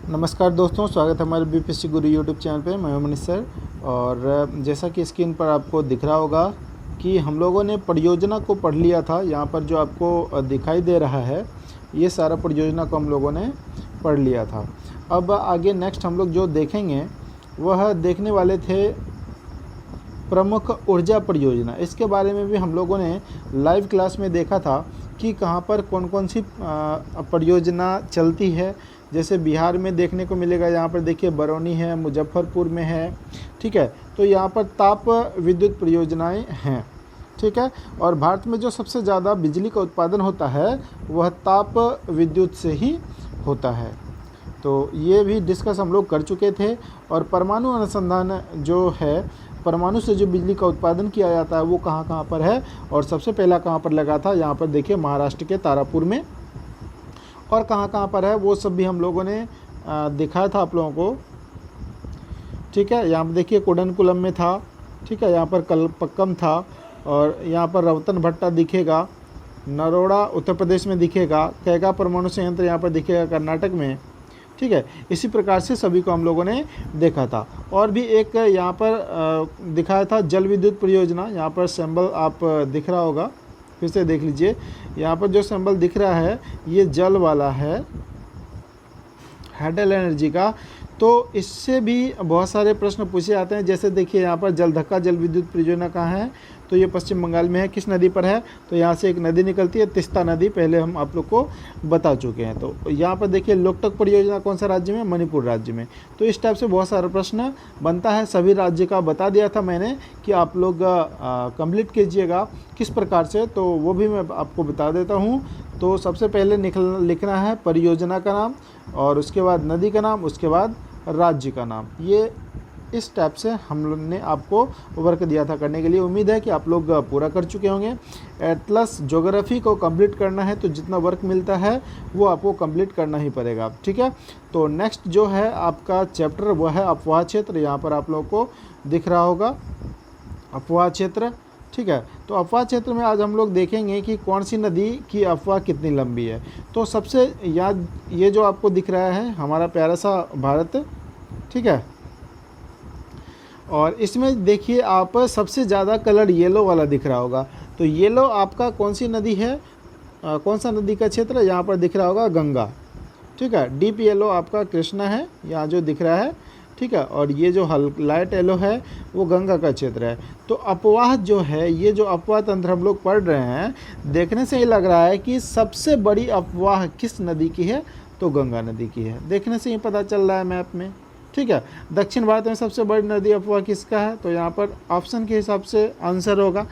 नमस्कार दोस्तों, स्वागत है हमारे बीपीएससी गुरु यूट्यूब चैनल पे। मैं हूं मनीष सर। और जैसा कि स्क्रीन पर आपको दिख रहा होगा कि हम लोगों ने परियोजना को पढ़ लिया था। यहाँ पर जो आपको दिखाई दे रहा है, ये सारा परियोजना को हम लोगों ने पढ़ लिया था। अब आगे नेक्स्ट हम लोग जो देखेंगे वह देखने वाले थे प्रमुख ऊर्जा परियोजना। इसके बारे में भी हम लोगों ने लाइव क्लास में देखा था कि कहाँ पर कौन कौन सी परियोजना चलती है। जैसे बिहार में देखने को मिलेगा, यहाँ पर देखिए बरौनी है, मुजफ्फरपुर में है, ठीक है। तो यहाँ पर ताप विद्युत परियोजनाएं हैं, ठीक है। और भारत में जो सबसे ज़्यादा बिजली का उत्पादन होता है वह ताप विद्युत से ही होता है। तो ये भी डिस्कस हम लोग कर चुके थे। और परमाणु अनुसंधान जो है, परमाणु से जो बिजली का उत्पादन किया जाता है वो कहाँ कहाँ पर है और सबसे पहला कहाँ पर लगा था, यहाँ पर देखिए महाराष्ट्र के तारापुर में। और कहाँ कहाँ पर है वो सब भी हम लोगों ने दिखाया था आप लोगों को, ठीक है। यहाँ पर देखिए कुडनकुलम में था, ठीक है। यहाँ पर कलपक्कम था और यहाँ पर रवतन भट्टा दिखेगा, नरोड़ा उत्तर प्रदेश में दिखेगा, कैगा परमाणु संयंत्र यहाँ पर दिखेगा कर्नाटक में, ठीक है। इसी प्रकार से सभी को हम लोगों ने देखा था। और भी एक यहाँ पर दिखाया था जल विद्युत परियोजना। यहाँ पर सिंबल आप दिख रहा होगा, फिर से देख लीजिए। यहाँ पर जो सिंबल दिख रहा है ये जल वाला है, हाइडल एनर्जी का। तो इससे भी बहुत सारे प्रश्न पूछे जाते हैं। जैसे देखिए यहाँ पर जलधक्का जल विद्युत परियोजना कहाँ है, तो ये पश्चिम बंगाल में है। किस नदी पर है, तो यहाँ से एक नदी निकलती है, तिस्ता नदी, पहले हम आप लोग को बता चुके हैं। तो यहाँ पर देखिए लोकटक परियोजना कौन सा राज्य में, मणिपुर राज्य में। तो इस टाइप से बहुत सारा प्रश्न बनता है। सभी राज्य का बता दिया था मैंने कि आप लोग कंप्लीट कीजिएगा किस प्रकार से, तो वो भी मैं आपको बता देता हूँ। तो सबसे पहले लिखना है परियोजना का नाम, और उसके बाद नदी का नाम, उसके बाद राज्य का नाम। ये इस टाइप से हम लोग ने आपको वर्क दिया था करने के लिए। उम्मीद है कि आप लोग पूरा कर चुके होंगे। एटलस ज्योग्राफी को कंप्लीट करना है तो जितना वर्क मिलता है वो आपको कंप्लीट करना ही पड़ेगा, ठीक है। तो नेक्स्ट जो है आपका चैप्टर वो है अफवाह क्षेत्र। यहाँ पर आप लोगों को दिख रहा होगा अफवाह क्षेत्र, ठीक है। तो अफवाह क्षेत्र में आज हम लोग देखेंगे कि कौन सी नदी की अफवाह कितनी लंबी है। तो सबसे याद ये जो आपको दिख रहा है हमारा प्यारा सा भारत, ठीक है। और इसमें देखिए आप सबसे ज़्यादा कलर येलो वाला दिख रहा होगा। तो येलो आपका कौन सी नदी है, कौन सा नदी का क्षेत्र, यहाँ पर दिख रहा होगा गंगा, ठीक है। डीप येलो आपका कृष्णा है, यहाँ जो दिख रहा है, ठीक है। और ये जो लाइट येलो है वो गंगा का क्षेत्र है। तो अपवाह जो है, ये जो अपवाह तंत्र हम लोग पढ़ रहे हैं, देखने से ही लग रहा है कि सबसे बड़ी अपवाह किस नदी की है, तो गंगा नदी की है। देखने से ही पता चल रहा है मैप में, ठीक है। दक्षिण भारत में सबसे बड़ी नदी अफवाह किसका है, तो यहाँ पर ऑप्शन के हिसाब से आंसर होगा।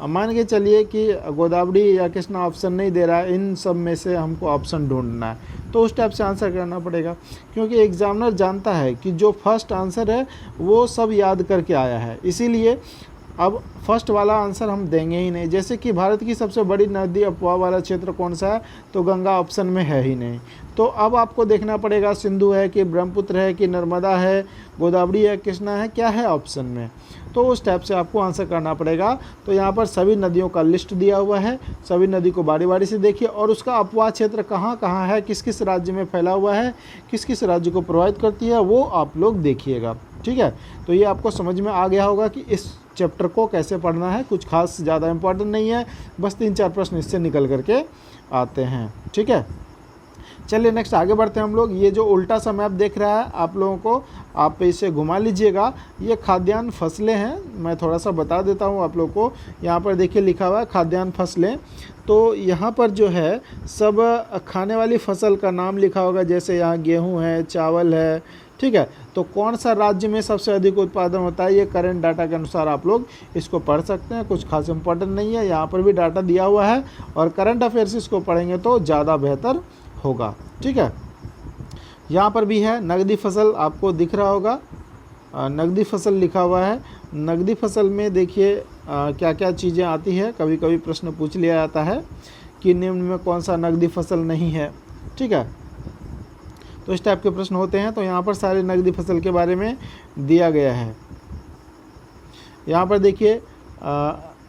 मान के चलिए कि गोदावरी या कृष्णा ऑप्शन नहीं दे रहा है, इन सब में से हमको ऑप्शन ढूंढना है, तो उस टाइप से आंसर करना पड़ेगा। क्योंकि एग्जामिनर जानता है कि जो फर्स्ट आंसर है वो सब याद करके आया है, इसीलिए अब फर्स्ट वाला आंसर हम देंगे ही नहीं। जैसे कि भारत की सबसे बड़ी नदी अफवाह वाला क्षेत्र कौन सा है, तो गंगा ऑप्शन में है ही नहीं। तो अब आपको देखना पड़ेगा सिंधु है कि ब्रह्मपुत्र है कि नर्मदा है, गोदावरी है, कृष्णा है, क्या है ऑप्शन में। तो उस टाइप से आपको आंसर करना पड़ेगा। तो यहाँ पर सभी नदियों का लिस्ट दिया हुआ है, सभी नदी को बारी बारी से देखिए और उसका अपवाह क्षेत्र कहाँ कहाँ है, किस किस राज्य में फैला हुआ है, किस किस राज्य को प्रभावित करती है, वो आप लोग देखिएगा, ठीक है। तो ये आपको समझ में आ गया होगा कि इस चैप्टर को कैसे पढ़ना है। कुछ खास ज़्यादा इंपॉर्टेंट नहीं है, बस 3-4 प्रश्न इससे निकल करके आते हैं, ठीक है। चलिए नेक्स्ट आगे बढ़ते हैं हम लोग। ये जो उल्टा सा मैप देख रहा है आप लोगों को, आप इसे घुमा लीजिएगा। ये खाद्यान्न फसलें हैं, मैं थोड़ा सा बता देता हूँ आप लोग को। यहाँ पर देखिए लिखा हुआ है खाद्यान्न फसलें। तो यहाँ पर जो है सब खाने वाली फसल का नाम लिखा होगा। जैसे यहाँ गेहूँ है, चावल है, ठीक है। तो कौन सा राज्य में सबसे अधिक उत्पादन होता है, ये करंट डाटा के अनुसार आप लोग इसको पढ़ सकते हैं। कुछ खास इंपॉर्टेंट नहीं है, यहाँ पर भी डाटा दिया हुआ है और करंट अफेयर्स इसको पढ़ेंगे तो ज़्यादा बेहतर होगा, ठीक है। यहाँ पर भी है नगदी फसल, आपको दिख रहा होगा नगदी फसल लिखा हुआ है। नगदी फसल में देखिए क्या क्या चीज़ें आती है। कभी कभी प्रश्न पूछ लिया जाता है कि निम्न में कौन सा नगदी फसल नहीं है, ठीक है। तो इस टाइप के प्रश्न होते हैं। तो यहाँ पर सारे नगदी फसल के बारे में दिया गया है। यहाँ पर देखिए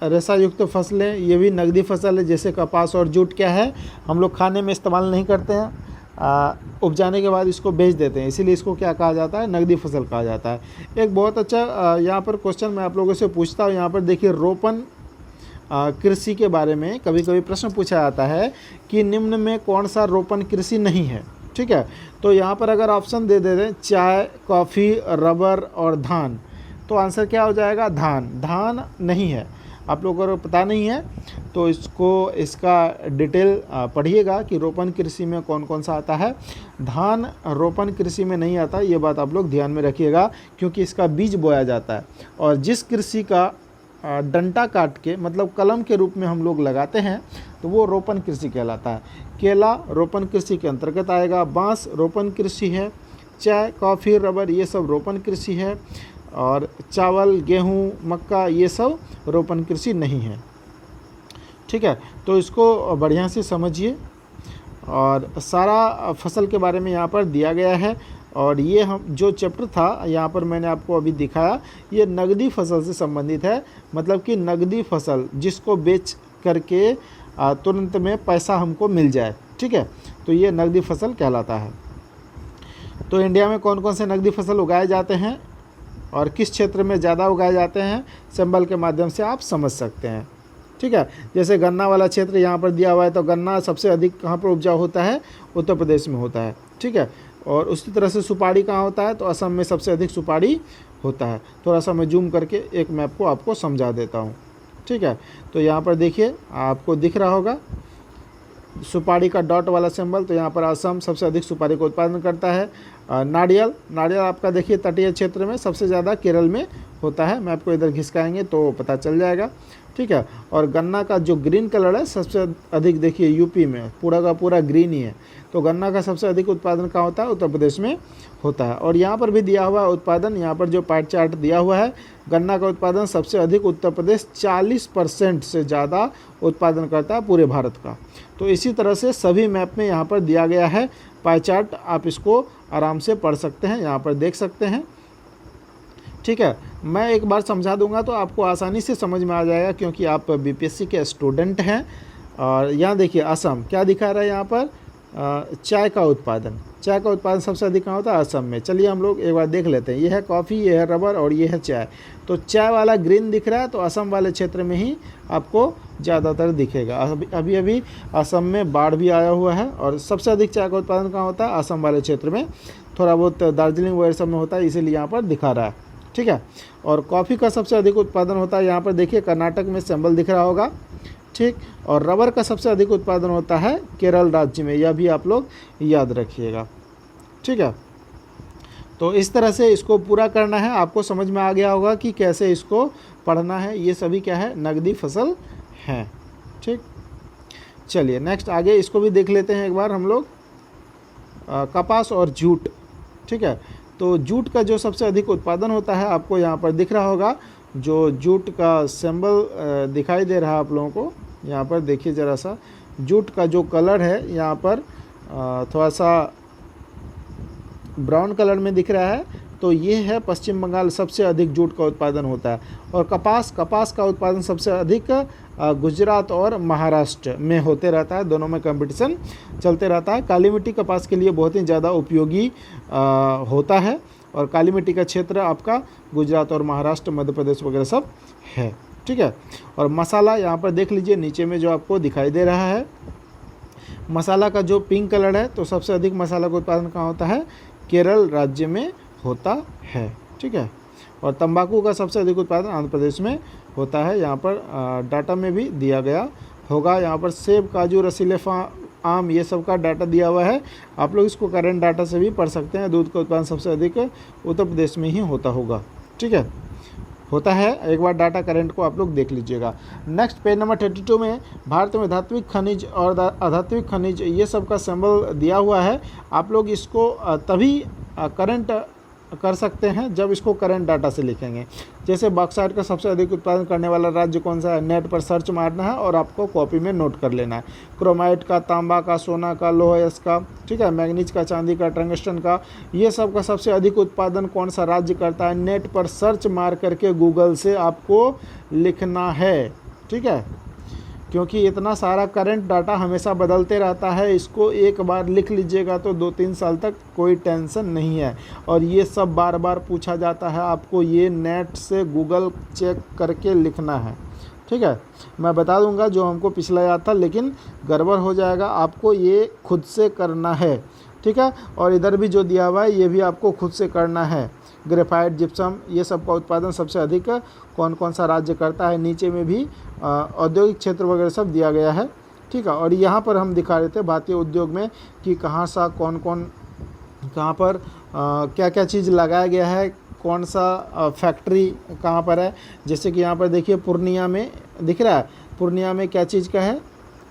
रेशा युक्त फसलें, ये भी नगदी फसल है। जैसे कपास और जूट क्या है, हम लोग खाने में इस्तेमाल नहीं करते हैं, उपजाने के बाद इसको बेच देते हैं, इसीलिए इसको क्या कहा जाता है, नकदी फसल कहा जाता है। एक बहुत अच्छा यहाँ पर क्वेश्चन मैं आप लोगों से पूछता हूँ। यहाँ पर देखिए रोपण कृषि के बारे में कभी कभी प्रश्न पूछा जाता है कि निम्न में कौन सा रोपण कृषि नहीं है। ठीक है, तो यहाँ पर अगर ऑप्शन दे दें चाय, कॉफ़ी, रबर और धान, तो आंसर क्या हो जाएगा, धान। धान नहीं है, आप लोगों को पता नहीं है तो इसका डिटेल पढ़िएगा कि रोपण कृषि में कौन कौन सा आता है। धान रोपण कृषि में नहीं आता, ये बात आप लोग ध्यान में रखिएगा, क्योंकि इसका बीज बोया जाता है। और जिस कृषि का डंटा काट के मतलब कलम के रूप में हम लोग लगाते हैं तो वो रोपण कृषि कहलाता है। केला रोपण कृषि के अंतर्गत आएगा, बांस रोपण कृषि है, चाय, कॉफ़ी, रबर ये सब रोपण कृषि है, और चावल, गेहूँ, मक्का ये सब रोपण कृषि नहीं है। ठीक है, तो इसको बढ़िया से समझिए। और सारा फसल के बारे में यहाँ पर दिया गया है। और ये हम जो चैप्टर था यहाँ पर मैंने आपको अभी दिखाया, ये नगदी फसल से संबंधित है। मतलब कि नगदी फसल जिसको बेच करके तुरंत में पैसा हमको मिल जाए। ठीक है, तो ये नगदी फसल कहलाता है। तो इंडिया में कौन कौन से नगदी फसल उगाए जाते हैं और किस क्षेत्र में ज़्यादा उगाए जाते हैं, सिंबल के माध्यम से आप समझ सकते हैं। ठीक है, जैसे गन्ना वाला क्षेत्र यहाँ पर दिया हुआ है, तो गन्ना सबसे अधिक कहाँ पर उपजाऊ होता है, उत्तर प्रदेश में होता है। ठीक है, और उसी तरह से सुपारी कहाँ होता है, तो असम में सबसे अधिक सुपारी होता है। थोड़ा सा मैं जूम करके एक मैप को आपको समझा देता हूँ। ठीक है, तो यहाँ पर देखिए आपको दिख रहा होगा सुपारी का डॉट वाला सिंबल, तो यहाँ पर असम सबसे अधिक सुपारी का उत्पादन करता है। नारियल आपका देखिए तटीय क्षेत्र में सबसे ज़्यादा केरल में होता है। मैं आपको इधर घिसकाएंगे तो पता चल जाएगा। ठीक है, और गन्ना का जो ग्रीन कलर है सबसे अधिक देखिए यूपी में पूरा का पूरा ग्रीन ही है। तो गन्ना का सबसे अधिक उत्पादन कहाँ होता है, उत्तर प्रदेश में होता है। और यहाँ पर भी दिया हुआ है उत्पादन, यहाँ पर जो पार्ट चार्ट दिया हुआ है, गन्ना का उत्पादन सबसे अधिक उत्तर प्रदेश 40% से ज़्यादा उत्पादन करता है पूरे भारत का। तो इसी तरह से सभी मैप में यहाँ पर दिया गया है पाई चार्ट, आप इसको आराम से पढ़ सकते हैं, यहाँ पर देख सकते हैं। ठीक है, मैं एक बार समझा दूंगा तो आपको आसानी से समझ में आ जाएगा, क्योंकि आप बीपीएससी के स्टूडेंट हैं। और यहाँ देखिए असम क्या दिखा रहा है, यहाँ पर चाय का उत्पादन सबसे अधिक कहाँ होता है, असम में। चलिए हम लोग एक बार देख लेते हैं। ये है कॉफ़ी, ये है रबर और ये है चाय। तो चाय वाला ग्रीन दिख रहा है, तो असम वाले क्षेत्र में ही आपको ज़्यादातर दिखेगा। अभी असम में बाढ़ भी आया हुआ है, और सबसे अधिक चाय का उत्पादन कहाँ होता है, असम वाले क्षेत्र में। थोड़ा बहुत दार्जिलिंग वगैरह सब में होता है, इसीलिए यहाँ पर दिखा रहा है। ठीक है, और कॉफ़ी का सबसे अधिक उत्पादन होता है, यहाँ पर देखिए कर्नाटक में सिंबल दिख रहा होगा। ठीक, और रबर का सबसे अधिक उत्पादन होता है केरल राज्य में, यह भी आप लोग याद रखिएगा। ठीक है, तो इस तरह से इसको पूरा करना है। आपको समझ में आ गया होगा कि कैसे इसको पढ़ना है। ये सभी क्या है, नगदी फसल हैं। ठीक, चलिए नेक्स्ट आगे इसको भी देख लेते हैं एक बार हम लोग। कपास और जूट। ठीक है, तो जूट का जो सबसे अधिक उत्पादन होता है, आपको यहाँ पर दिख रहा होगा, जो जूट का सिंबल दिखाई दे रहा है आप लोगों को। यहाँ पर देखिए ज़रा सा, जूट का जो कलर है यहाँ पर थोड़ा सा ब्राउन कलर में दिख रहा है, तो ये है पश्चिम बंगाल, सबसे अधिक जूट का उत्पादन होता है। और कपास का उत्पादन सबसे अधिक गुजरात और महाराष्ट्र में होते रहता है, दोनों में कंपटीशन चलते रहता है। काली मिट्टी कपास के लिए बहुत ही ज़्यादा उपयोगी होता है, और काली मिट्टी का क्षेत्र आपका गुजरात और महाराष्ट्र, मध्य प्रदेश वगैरह सब है। ठीक है, और मसाला यहाँ पर देख लीजिए नीचे में जो आपको दिखाई दे रहा है, मसाला का जो पिंक कलर है, तो सबसे अधिक मसाला का उत्पादन कहाँ होता है, केरल राज्य में होता है। ठीक है, और तंबाकू का सबसे अधिक उत्पादन आंध्र प्रदेश में होता है। यहाँ पर डाटा में भी दिया गया होगा। यहाँ पर सेब, काजू, रसीले आम ये सब का डाटा दिया हुआ है, आप लोग इसको करंट डाटा से भी पढ़ सकते हैं। दूध का उत्पादन सबसे अधिक उत्तर प्रदेश में ही होता होगा। ठीक है, होता है, एक बार डाटा करंट को आप लोग देख लीजिएगा। नेक्स्ट पेज नंबर 32 में भारत में धात्विक खनिज और अधात्विक खनिज ये सब का सिंबल दिया हुआ है। आप लोग इसको तभी करंट कर सकते हैं जब इसको करंट डाटा से लिखेंगे। जैसे बॉक्साइट का सबसे अधिक उत्पादन करने वाला राज्य कौन सा है, नेट पर सर्च मारना है और आपको कॉपी में नोट कर लेना है। क्रोमाइट का, तांबा का, सोना का, लोहा का, ठीक है, मैग्नीज का, चांदी का, टंगस्टन का, ये सब का सबसे अधिक उत्पादन कौन सा राज्य करता है, नेट पर सर्च मार करके गूगल से आपको लिखना है। ठीक है, क्योंकि इतना सारा करंट डाटा हमेशा बदलते रहता है। इसको एक बार लिख लीजिएगा तो 2-3 साल तक कोई टेंशन नहीं है। और ये सब बार बार पूछा जाता है, आपको ये नेट से गूगल चेक करके लिखना है, ठीक है। मैं बता दूंगा जो हमको पिछला याद था, लेकिन गड़बड़ हो जाएगा, आपको ये खुद से करना है, ठीक है। और इधर भी जो दिया हुआ है ये भी आपको खुद से करना है। ग्रेफाइट, जिप्सम, ये सब का उत्पादन सबसे अधिक कौन कौन सा राज्य करता है, नीचे में भी औद्योगिक क्षेत्र वगैरह सब दिया गया है, ठीक है। और यहाँ पर हम दिखा रहे थे भारतीय उद्योग में कि कहाँ सा कौन कौन कहाँ पर क्या क्या चीज़ लगाया गया है, कौन सा फैक्ट्री कहाँ पर है। जैसे कि यहाँ पर देखिए पूर्णिया में दिख रहा है, पूर्णिया में क्या चीज़ का है,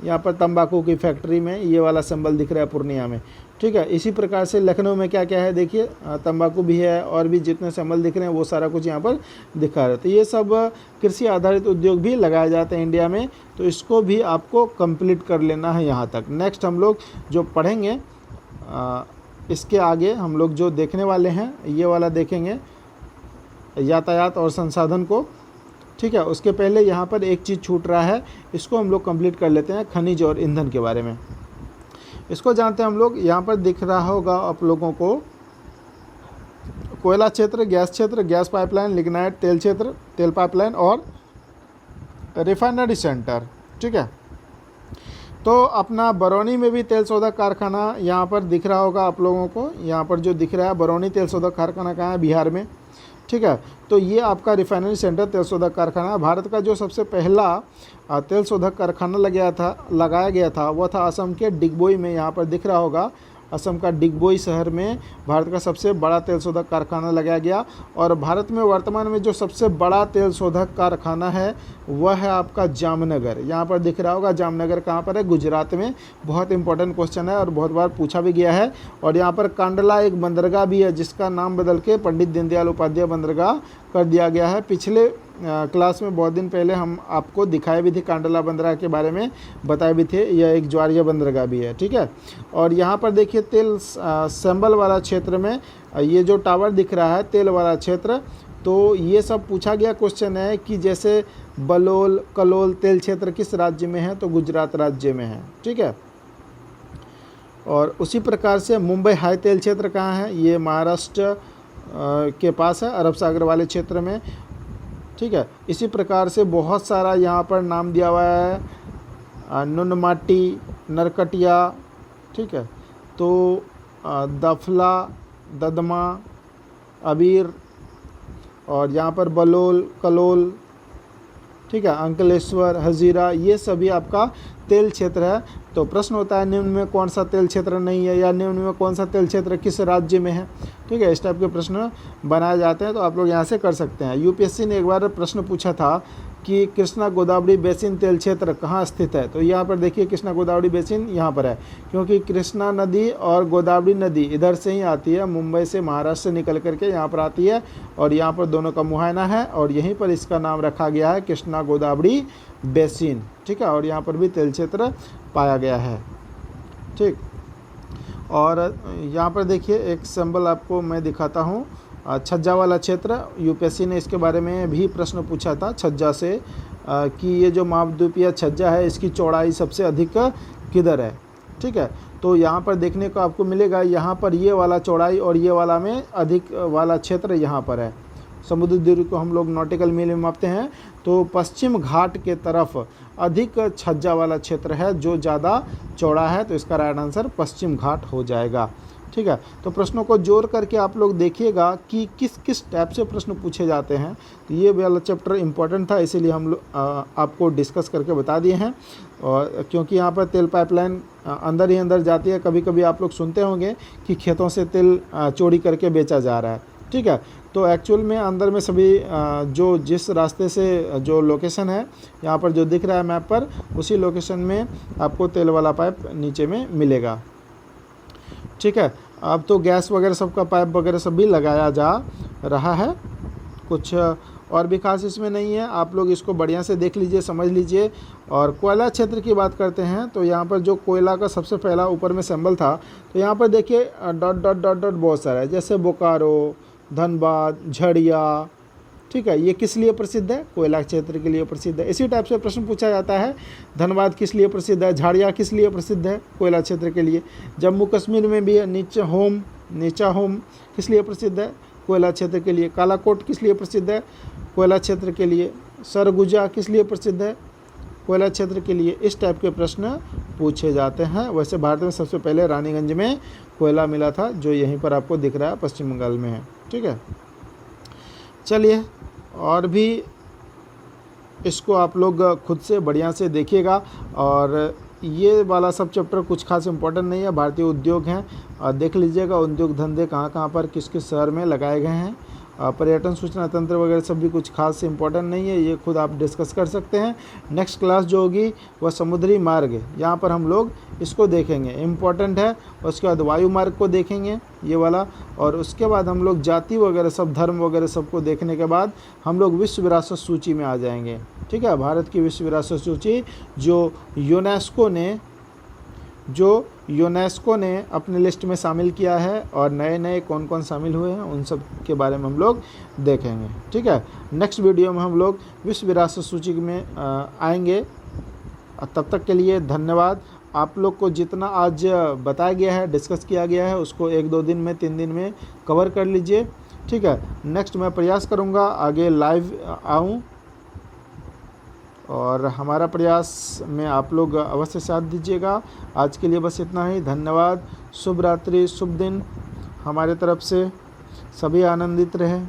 यहाँ पर तंबाकू की फैक्ट्री में ये वाला सिंबल दिख रहा है पूर्णिया में, ठीक है। इसी प्रकार से लखनऊ में क्या क्या है देखिए, तंबाकू भी है, और भी जितने सिंबल दिख रहे हैं वो सारा कुछ यहाँ पर दिखा रहे। तो ये सब कृषि आधारित उद्योग भी लगाए जाते हैं इंडिया में, तो इसको भी आपको कंप्लीट कर लेना है यहाँ तक। नेक्स्ट हम लोग जो पढ़ेंगे इसके आगे हम लोग जो देखने वाले हैं ये वाला देखेंगे, यातायात और संसाधन को, ठीक है। उसके पहले यहाँ पर एक चीज़ छूट रहा है, इसको हम लोग कंप्लीट कर लेते हैं, खनिज और ईंधन के बारे में। इसको जानते हैं हम लोग। यहाँ पर दिख रहा होगा आप लोगों को कोयला क्षेत्र, गैस पाइपलाइन, लिग्नाइट, तेल क्षेत्र, तेल पाइपलाइन और रिफाइनरी सेंटर, ठीक है। तो अपना बरौनी में भी तेल शोधक कारखाना यहाँ पर दिख रहा होगा आप लोगों को। यहाँ पर जो दिख रहा है बरौनी तेल शोधक कारखाना कहाँ है, बिहार में, ठीक है। तो ये आपका रिफाइनरी सेंटर तेल शोधक कारखाना, भारत का जो सबसे पहला तेल शोधक कारखाना लगाया गया था वो था असम के डिगबोई में। यहाँ पर दिख रहा होगा असम का डिगबोई शहर में भारत का सबसे बड़ा तेल शोधक कारखाना लगाया गया। और भारत में वर्तमान में जो सबसे बड़ा तेल शोधक कारखाना है वह है आपका जामनगर। यहाँ पर दिख रहा होगा जामनगर कहाँ पर है, गुजरात में। बहुत इंपॉर्टेंट क्वेश्चन है और बहुत बार पूछा भी गया है। और यहाँ पर कांडला एक बंदरगाह भी है जिसका नाम बदल के पंडित दीनदयाल उपाध्याय बंदरगाह कर दिया गया है। पिछले क्लास में बहुत दिन पहले हम आपको दिखाए भी थे, कांडला बंदरगाह के बारे में बताए भी थे, यह एक ज्वारीय बंदरगाह भी है, ठीक है। और यहाँ पर देखिए तेल संबल वाला क्षेत्र में ये जो टावर दिख रहा है तेल वाला क्षेत्र, तो ये सब पूछा गया क्वेश्चन है कि जैसे बलोल कलोल तेल क्षेत्र किस राज्य में है, तो गुजरात राज्य में है, ठीक है। और उसी प्रकार से मुंबई हाई तेल क्षेत्र कहाँ है, ये महाराष्ट्र के पास है, अरब सागर वाले क्षेत्र में, ठीक है। इसी प्रकार से बहुत सारा यहाँ पर नाम दिया हुआ है, नुनमाटी, नरकटिया, ठीक है। तो दफला, ददमा, अबीर, और यहाँ पर बलोल कलोल, ठीक है, अंकलेश्वर, हजीरा, ये सभी आपका तेल क्षेत्र है। तो प्रश्न होता है निम्न में कौन सा तेल क्षेत्र नहीं है, या निम्न में कौन सा तेल क्षेत्र किस राज्य में है, ठीक है। इस टाइप के प्रश्न बनाए जाते हैं, तो आप लोग यहाँ से कर सकते हैं। यूपीएससी ने एक बार प्रश्न पूछा था कि कृष्णा गोदावरी बेसिन तेल क्षेत्र कहाँ स्थित है, तो यहाँ पर देखिए कृष्णा गोदावरी बेसिन यहाँ पर है, क्योंकि कृष्णा नदी और गोदावरी नदी इधर से ही आती है, मुंबई से महाराष्ट्र से निकल करके यहाँ पर आती है, और यहाँ पर दोनों का मुहायना है, और यहीं पर इसका नाम रखा गया है कृष्णा गोदावरी बेसिन, ठीक है। और यहाँ पर भी तेल क्षेत्र पाया गया है, ठीक। और यहाँ पर देखिए एक सिंबल आपको मैं दिखाता हूँ, छज्जा वाला क्षेत्र, यूपीएससी ने इसके बारे में भी प्रश्न पूछा था छज्जा से, कि ये जो महाद्वीपीय छज्जा है इसकी चौड़ाई सबसे अधिक किधर है, ठीक है। तो यहाँ पर देखने को आपको मिलेगा, यहाँ पर ये वाला चौड़ाई और ये वाला में अधिक वाला क्षेत्र यहाँ पर है। समुद्र दूरी को हम लोग नॉटिकल मील में मापते हैं, तो पश्चिम घाट के तरफ अधिक छज्जा वाला क्षेत्र है जो ज़्यादा चौड़ा है, तो इसका राइट आंसर पश्चिम घाट हो जाएगा, ठीक है। तो प्रश्नों को जोड़ करके आप लोग देखिएगा कि किस किस टाइप से प्रश्न पूछे जाते हैं। तो ये वाला चैप्टर इम्पोर्टेंट था, इसीलिए हम लोग आपको डिस्कस करके बता दिए हैं। और क्योंकि यहाँ पर तेल पाइपलाइन अंदर ही अंदर जाती है, कभी कभी आप लोग सुनते होंगे कि खेतों से तेल चोरी करके बेचा जा रहा है, ठीक है। तो एक्चुअल में अंदर में सभी जो जिस रास्ते से जो लोकेशन है यहाँ पर जो दिख रहा है मैप पर, उसी लोकेशन में आपको तेल वाला पाइप नीचे में मिलेगा, ठीक है। अब तो गैस वगैरह सबका पाइप वगैरह सब भी लगाया जा रहा है, कुछ और भी खास इसमें नहीं है। आप लोग इसको बढ़िया से देख लीजिए, समझ लीजिए। और कोयला क्षेत्र की बात करते हैं, तो यहाँ पर जो कोयला का सबसे पहला ऊपर में सिंबल था, तो यहाँ पर देखिए डॉट डॉट डॉट डॉट बहुत सारा है, जैसे बोकारो, धनबाद, झड़िया, ठीक है। ये किस लिए प्रसिद्ध है? कोयला क्षेत्र के लिए प्रसिद्ध है। इसी टाइप से प्रश्न पूछा जाता है, धनबाद किस लिए प्रसिद्ध है? झाड़िया किस लिए प्रसिद्ध है? कोयला क्षेत्र के लिए। जम्मू कश्मीर में भी है नीचा होम किस लिए प्रसिद्ध है? कोयला क्षेत्र के लिए। कालाकोट किस लिए प्रसिद्ध है? कोयला क्षेत्र के लिए। सरगुजा किस लिए प्रसिद्ध है? कोयला क्षेत्र के लिए। इस टाइप के प्रश्न पूछे जाते हैं। वैसे भारत में सबसे पहले रानीगंज में कोयला मिला था, जो यहीं पर आपको दिख रहा है, पश्चिम बंगाल में है। ठीक है, चलिए और भी इसको आप लोग खुद से बढ़िया से देखिएगा। और ये वाला सब चैप्टर कुछ खास इंपॉर्टेंट नहीं है, भारतीय उद्योग हैं और देख लीजिएगा उद्योग धंधे कहाँ कहाँ पर किस किस शहर में लगाए गए हैं। पर्यटन सूचना तंत्र वगैरह सब भी कुछ खास इंपॉर्टेंट नहीं है, ये खुद आप डिस्कस कर सकते हैं। नेक्स्ट क्लास जो होगी वह समुद्री मार्ग है, यहाँ पर हम लोग इसको देखेंगे, इम्पॉर्टेंट है। उसके बाद वायु मार्ग को देखेंगे ये वाला, और उसके बाद हम लोग जाति वगैरह सब धर्म वगैरह सबको देखने के बाद हम लोग विश्व विरासत सूची में आ जाएंगे। ठीक है, भारत की विश्व विरासत सूची जो यूनेस्को ने अपने लिस्ट में शामिल किया है, और नए नए कौन कौन शामिल हुए हैं उन सब के बारे में हम लोग देखेंगे। ठीक है, नेक्स्ट वीडियो में हम लोग विश्व विरासत सूची में आएंगे। तब तक के लिए धन्यवाद। आप लोग को जितना आज बताया गया है, डिस्कस किया गया है, उसको 1-2 दिन में 3 दिन में कवर कर लीजिए। ठीक है, नेक्स्ट मैं प्रयास करूँगा आगे लाइव आऊँ, और हमारा प्रयास में आप लोग अवश्य साथ दीजिएगा। आज के लिए बस इतना ही, धन्यवाद। शुभ रात्रि, शुभ दिन हमारे तरफ से। सभी आनंदित रहें।